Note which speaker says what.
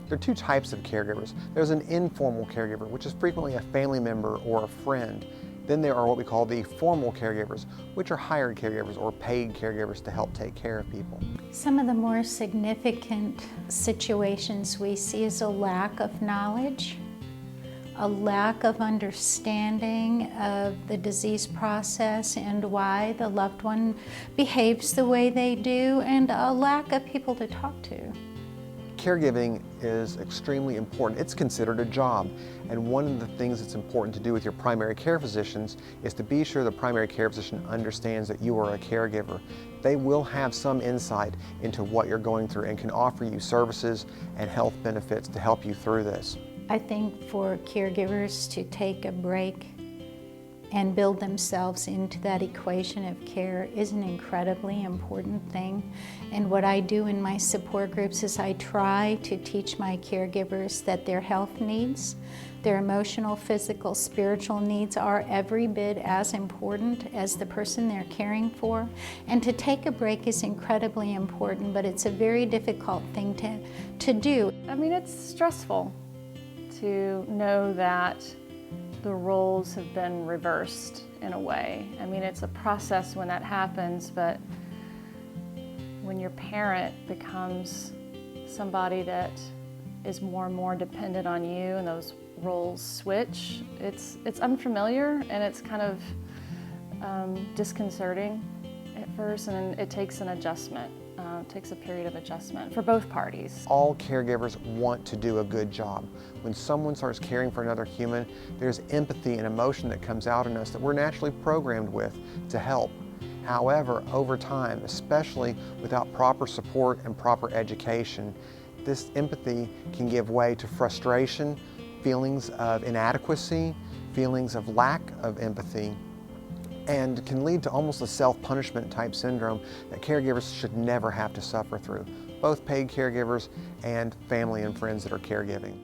Speaker 1: There are two types of caregivers. There's an informal caregiver, which is frequently a family member or a friend. Then there are what we call the formal caregivers, which are hired caregivers or paid caregivers to help take care of people.
Speaker 2: Some of the more significant situations we see is a lack of knowledge, a lack of understanding of the disease process and why the loved one behaves the way they do, and a lack of people to talk to.
Speaker 1: Caregiving is extremely important. It's considered a job, and one of the things that's important to do with your primary care physicians is to be sure the primary care physician understands that you are a caregiver. They will have some insight into what you're going through and can offer you services and health benefits to help you through this.
Speaker 2: I think for caregivers to take a break and build themselves into that equation of care is an incredibly important thing. And what I do in my support groups is I try to teach my caregivers that their health needs, their emotional, physical, spiritual needs are every bit as important as the person they're caring for. And to take a break is incredibly important, but it's a very difficult thing to do.
Speaker 3: I mean, it's stressful to know that the roles have been reversed in a way. I mean, it's a process when that happens, but when your parent becomes somebody that is more and more dependent on you and those roles switch, it's unfamiliar and it's kind of disconcerting at first, and it takes an adjustment. It takes a period of adjustment for both parties.
Speaker 1: All caregivers want to do a good job. When someone starts caring for another human, there's empathy and emotion that comes out in us that we're naturally programmed with to help. However, over time, especially without proper support and proper education, this empathy can give way to frustration, feelings of inadequacy, feelings of lack of empathy, and can lead to almost a self-punishment type syndrome that caregivers should never have to suffer through, both paid caregivers and family and friends that are caregiving.